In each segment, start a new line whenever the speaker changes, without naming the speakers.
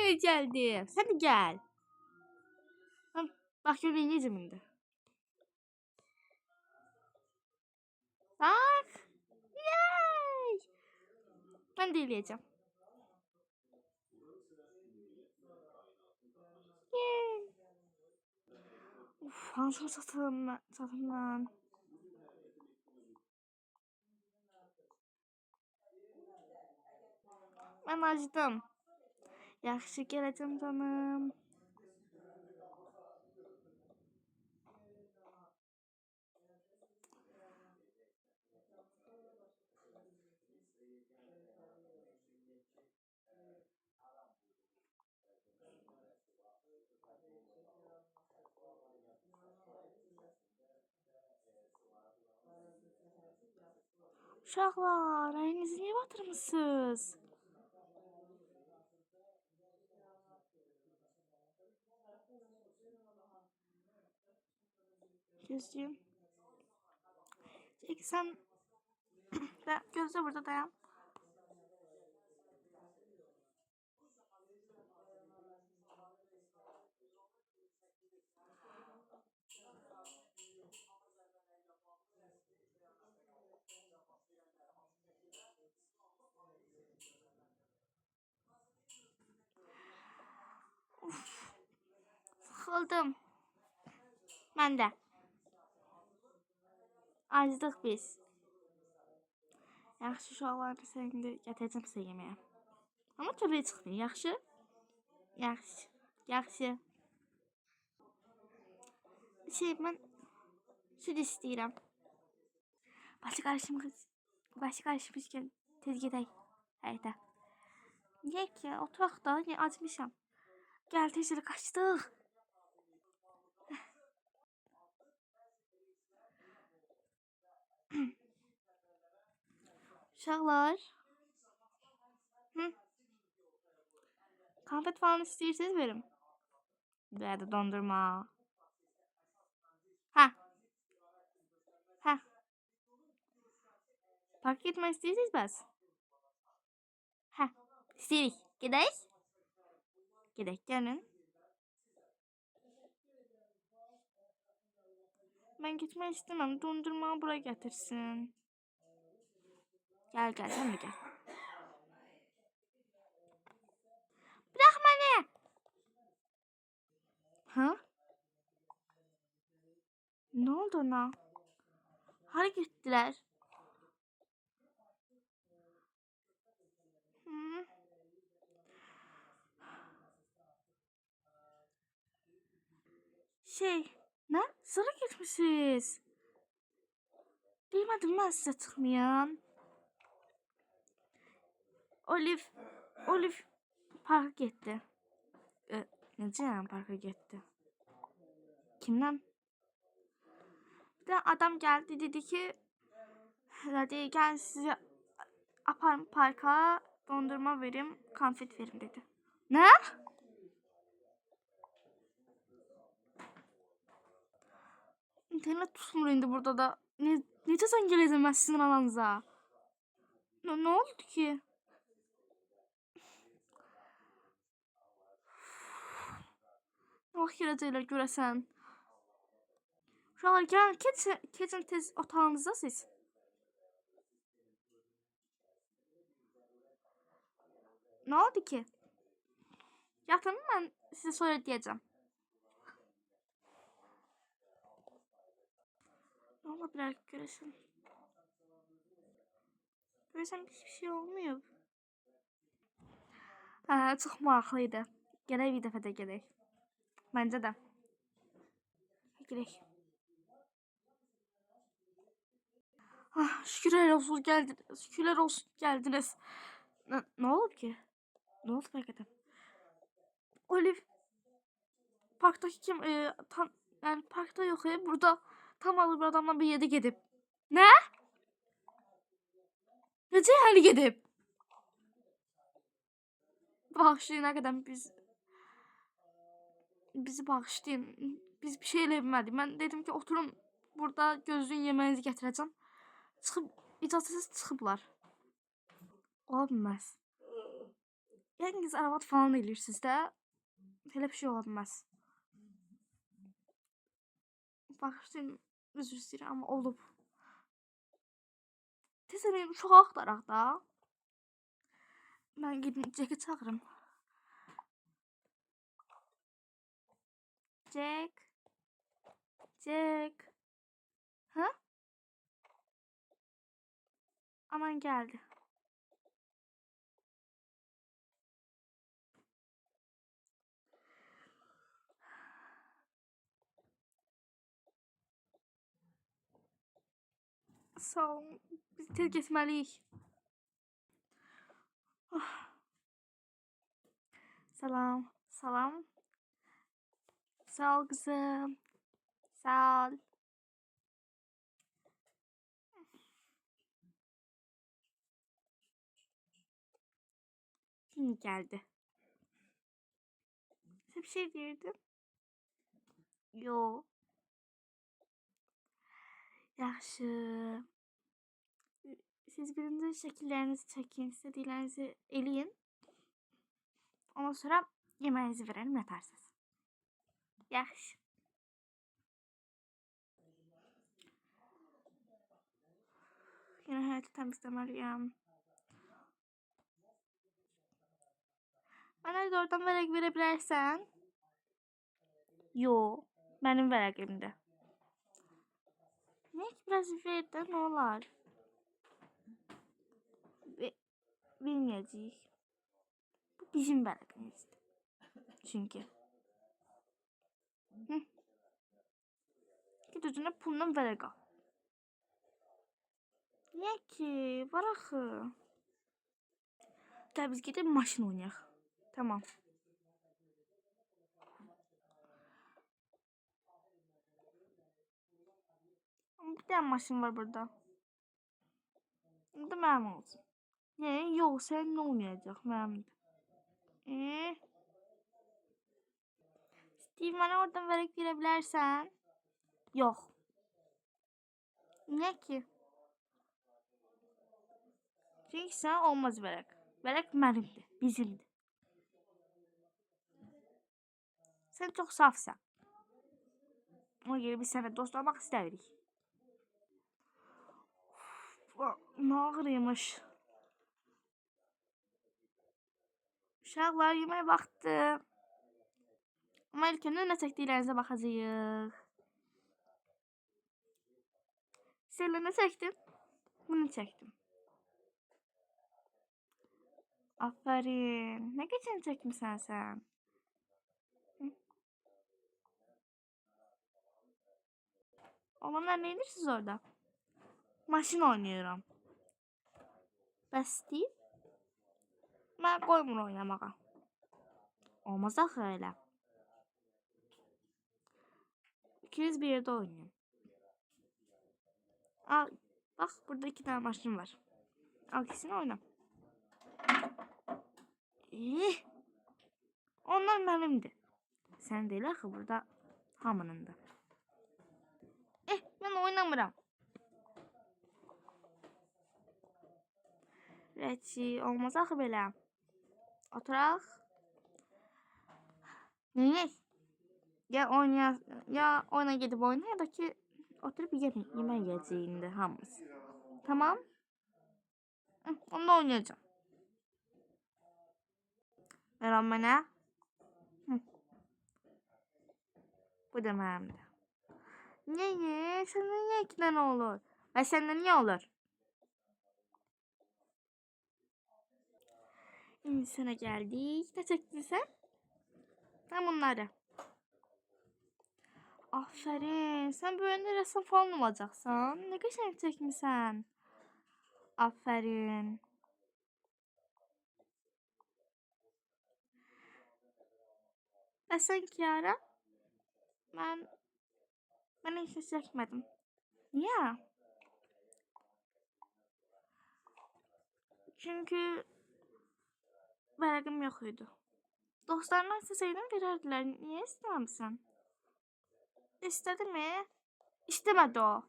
nereye geldim? Sen de gel. Bak göreyim yiyeceğim şimdi. Bak. Yay. Ben de yiyeceğim. Yay. Uf, hangi satın ben. Ben acıdım. Yaxşı gələcəm canım. Uşaqlar, əlinizi niyə batırmısınız? Gözlüyüm. Peki sen gözle burada dayan. Uf, sıxıldım. Mən də. Acdıq biz. Yaxşı uşaqlar, sən indi gətirəcəm sizə yeməyə. Amma köbəyə çıxmayın, yaxşı? Yaxşı. Yaxşı. Mən süd istəyirəm. Başı qarışmışkən tez gedək həyətə. Niyə ki? Oturaq da, acmışam. Gəl, tez elə qaçdıq. Uşaqlar. Konfet falan istəyirsiniz verim. Və də dondurma. Hə. Parka gitmək istəyirsiniz bəs? Hə. İstəyirik. Gedək? Gedək, gəlin. Mən gitmək istəməm. Dondurma bura gətirsin. Gəl, sən də gəl. Bırax məni. Hə? Nə oldu ona? Hara getdilər? Nə? Sıra getmişsiniz. Deymədim mən sizə çıxmayan. Olive parka getdi. Necə parka getdi? Kimdən? Bir də adam gəldi, dedi ki, gəl sizi aparım parka, dondurma verim, konfet verim dedi. Nə? İnternet tutmur indi burada da. Necə sən gələcəm mən sizin aranıza? Nə oldu ki? Nə vaxt gələcəklər görəsən? Uşaqlar gəlin, keçin tez otağınızda siz. Nə oldu ki? Yatın, mən sizə sonra deyəcəm. Nə ola bilər görəsən? Görəsən bir şey olmuyor. Çox maraqlıydı. Gələk bir dəfə də gedək. Məncə də. Gedək. Şükürlər olsun gəldiniz. Şükürlər olsun gəldiniz. Nə olub ki? Nə oldu həqiqətən? Olive parkdakı kim? Yəni parkda yox, burada tam alıb bir adamla bir yerdə gedib. Nə? Necə yəni gedib? Bağışlayın, həqiqətən bizi bağışlayın. Biz bir şey eləmədik. Mən dedim ki, oturun burada gözləyin, yeməyinizi gətirəcəm. Çıxıb, icazəsiz çıxıblar. Ola bilməz. Yalnız aravad falan eləyirsiniz də. Elə bir şey ola bilməz. Bağışlayın, üzr istəyirəm amma olub. Tez eləyin, uşağı axtaraq da. Mən gedim Jack'i çağırım. Jack. Jack. Ha? Aman geldi. Sağ olun. Biz tez getməliyik. Salam. Salam. Sağ ol kızım. Sağ ol. Şimdi geldi. Sen bir şey diyordun. Yo. Yaxşı. Siz birinci şəkillərinizi çəkin, istədiklərinizi eləyin. Ondan sonra yeməyinizi verəlim, yatarsınız. Yaxşı. Yine həyatı təmizləməliyəm. Mənə də oradan vərəq verə bilərsən? Yo, mənim vərəqimdir. Ne ki biraz ver də, nə olar? Bilməyəcəyik. Bu bizim vərəqimizdir. Çünki. Git özünə pulundan vərəq al. Niyə ki? Var axı. Gəl biz gedib maşın oynayaq. Tamam. Bir tane maşın var burada. Bu da mənim olsun. Yox, sənin olmayacaq, mənimdir. Steve, mənə oradan vərəq verə bilərsən? Yox. Niyə ki? Çünki sən olmaz vərəq. Vərəq mənimdir, bizimdir. Sən çox safsan. Ona görə biz sənə dost olmaq istəyirik. Nə ağrıymış. Uşaqlar, yemək vaxtı. Amma ilk öndə nə çəkdiklərinizə baxacağıq. Sən nə çəkdin? Bunu çəkdim. Aferin. Nə geçen çəkmisən sən? Olanlar nə edirsiniz orada? Maşın oynuyorum. Bəs Steve? Mən qoymur oynamağa. Olmaz axı elə. İkiniz bir yerdə oynayın. Al, bax, burada 2 tane maşın var. Al ikisini oyna. Onlar mənimdir. Sən deyil axı, burada hamınındır. Mən oynamıram. Rəçi, olmaz axı belə. Oturaq. Neyək? Ya oyuna gedib oyna ya da ki oturup yemək yiyəcəyində hamımız. Tamam? Onunla oynayacağım. Ver onu mənə. Bu da mənimdir. Niyə? Səndən niyə 2 dənə olur? Və səndən niyə olur? İndi sənə gəldik. Nə çəkdin sən? Tam bunları. Aferin. Sen böyüyəndə rəssam falan olacaqsan. Nə qəşəng çəkmisən. Aferin. Və sən Kiara? Mən heç nə çəkmədim. Niyə? Çünki vərəqim yox idi. Dostlarından istəsəydin verərdilər. Niyə istəməmisən? İstedi mi? İstemedi o.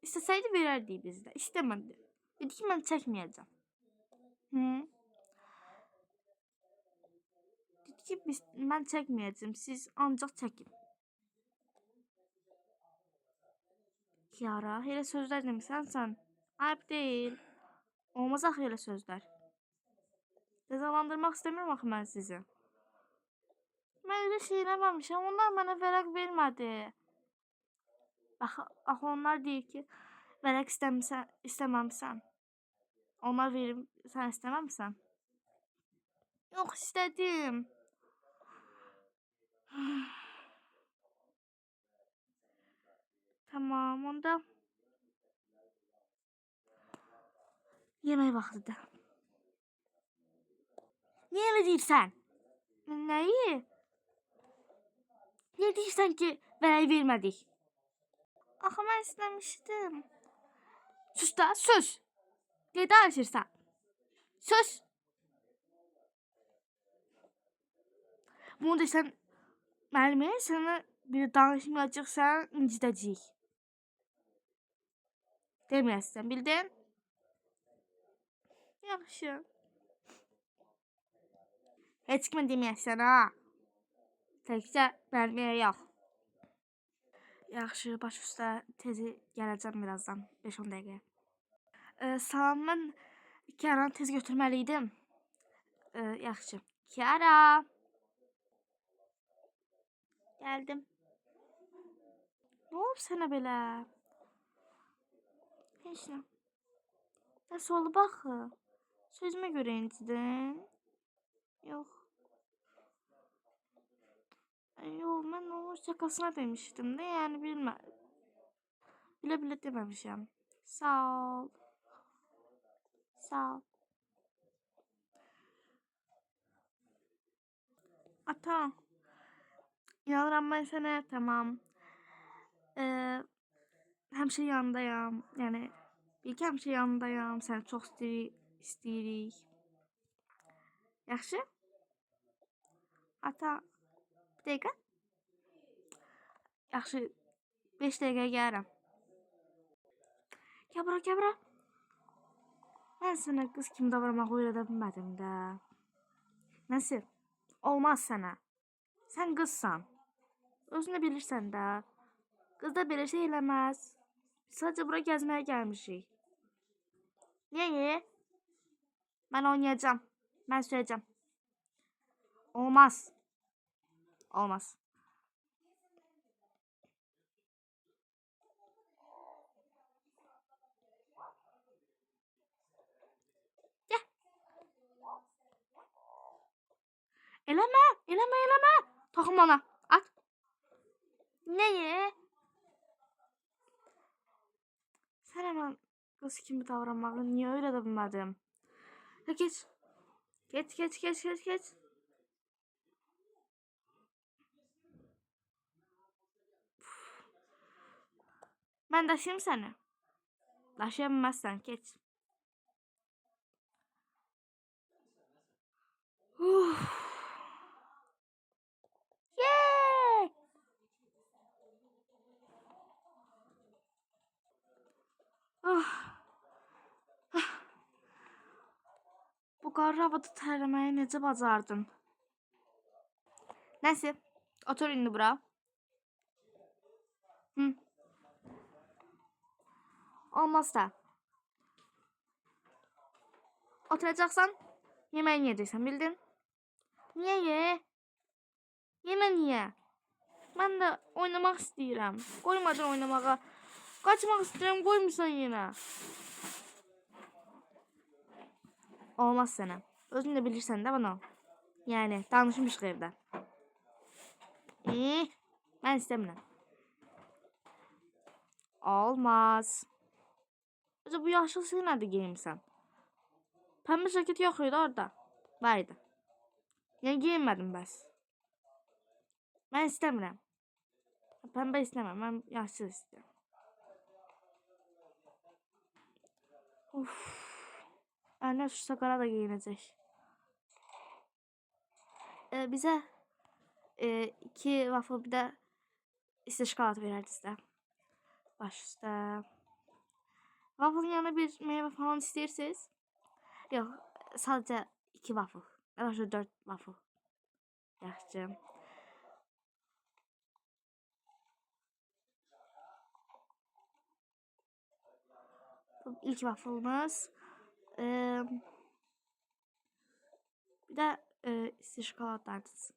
İsteseydi verirdi bizde. İstemedi. Dedi ki ben çekmeyeceğim. ki mən çəkməyəcəm. Siz ancaq çəkin. Kiara, elə sözlər demisən sən. Ayıb deyil. Olmaz axı elə sözlər. Cəzalandırmaq istəmirəm axı mən sizi. Mən elə şey eləməmişəm. Onlar mənə vərəq vermədi. Axı onlar deyir ki, vərəq istəməmisən. Onlar verim, sən istəməmisən. Yox, istədim. Tamam, onda yemək vaxtıdır. Niyə elə deyirsən? Nəyi? Niyə deyirsən ki, vərəq vermədik? Axı mən istəmişdim. Sus da, sus. Niyə danışırsan? Sus. Bunu desən, müəllimə sənə bir danışmayacaqsan, incidəcəyik. Deməyəsən, bildin? Yaxşı. Heç kimə deməyəsən, ha? Təkcə müəlliməyə yox. Yaxşı, baş üstə tezi gələcəm birazdan, 5-10 dəqiqə. Salam, mən Kiaranı tez götürməliydim. Yaxşı. Kiara. Gəldim. Nə olub sənə belə? Heç nə. Nəsə olub axı? Sözümə görə incidin? Yox. Yox, mən onun şakasına demişdim də, yəni bilə deməmişəm. Sağ ol. Sağ ol. Ata. İnanıram mən sənə, tamam. Həmişə yanındayam. Yəni, bil ki, həmişə yanındayam. Səni çox istəyirik. Yaxşı? Ata, bir dəqiqə. Yaxşı, 5 dəqiqəyə gəlirəm. Gəl bura. Mən sənə qız kimi davranmağı öyrədə bilmədim də. Nəsir, olmaz sənə. Sən qızsan. Özün də bilirsən də. Qız da belə şey eləməz. Sadəcə bura gəzməyə gəlmişik. Niyə? Mən oynayacağım. Mən sürəcəm. Olmaz. Olmaz. Gəl. Eləmə. Toxunma ona. At. Nəyə? Sən hemen qız kimi davranmağı niyə öyrədə bilmədim? Geç. Mən daşıyım səni. Daşıya bilməzsən, geç. Yay! Bu qarlı havada tərləməyi necə bacardın? Nəysə, otur indi bura. Olmaz da. Oturacaqsan, yeməğini yeyəcəksən, bildin? Niyə? Yenə niyə? Mən də oynamaq istəyirəm. Qoymadın oynamağa. Qaçmaq istəyirəm, qoymursan yenə. Olmaz sənə. Özün də bilirsən də bunu. Yəni, danışmışıq evdə. Mən istəmirəm. Olmaz. Bu yaşıl şey nədir geyimsən? Pəmbə ceket yox idi orada. Var idi. Yəni geyinmədim bəs. Mən istəmirəm. Pəmbə istəmirəm. Mən yaşıl istəyirəm. Əlinə tutsa qara da geyinəcək. Bizə 2 waffle bir də isti şokolad verərdiniz də. Baş üstə. Waffle'ın yanına bir meyve falan istəyirsiniz? Yox, sadəcə 2 waffle. Ya da 4 waffle. Yaxşı. İlk waffle'ımız. Bir de isti şokoladlarınız.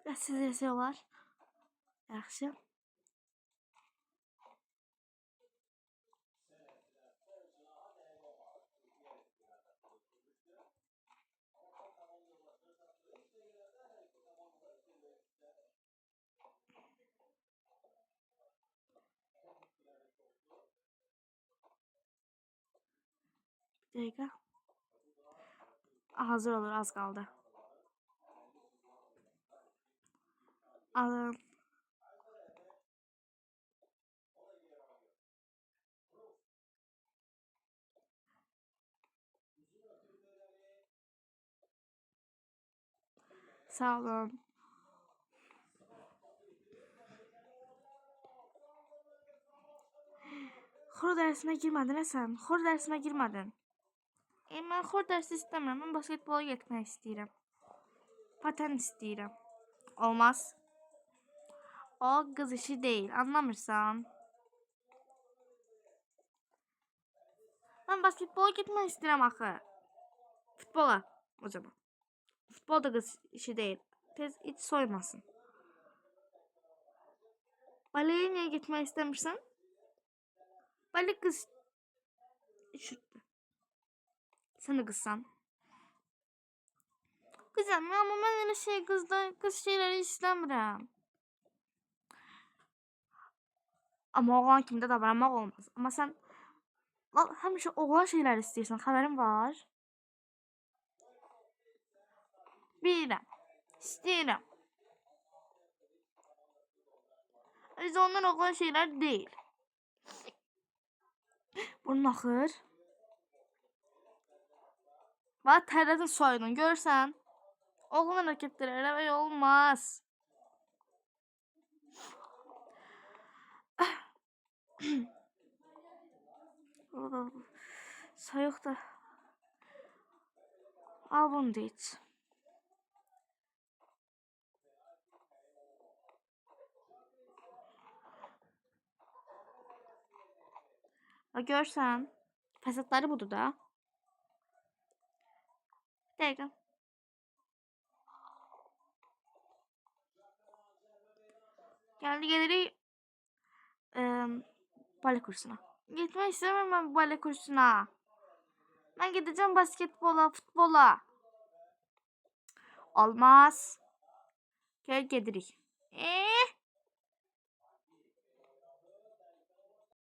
Biraz sizə olar. Yaxşı. Bir dəqiqə. Hazır olur, az qaldı. Alın. Sağ olun. Xor dərsinə girmədin sən. Xor dərsinə girmədin. Mən xor dərsi istəmirəm. Mən basketbola getmək istəyirəm. Paten istəyirəm. Olmaz. O qız işi deyil. Anlamırsan? Mən basketbola getmək istəyirəm axı. Futbola o zaman. Futbol da qız işi deyil. Tez iç soymasın. Baleye niyə getmək istəmirsən? Bale qız şutdu. Sən də qızsan. Qızam, amma mən elə qız şeyləri istəmirəm. Amma oğlan kimi də davranmaq olmaz. Amma sən həmişə oğlan şeylər istəyirsən, xəbərin var? Bilirəm. İstəyirəm. Biz onlar oğlan şeylər deyil. Bunun axır. Bax, tərətin soyudun, görsən? Oğlan hərəkətləri eləmək olmaz. Soyuq da. Al bunu da iç. Görsən, fəsadları budur da. Bir dəqiqə. Gəldi gelirik bale kursuna. Getmək istəmirəm mən bale kursuna. Mən gedəcəm basketbola, futbola. Olmaz. Gəl gedirik.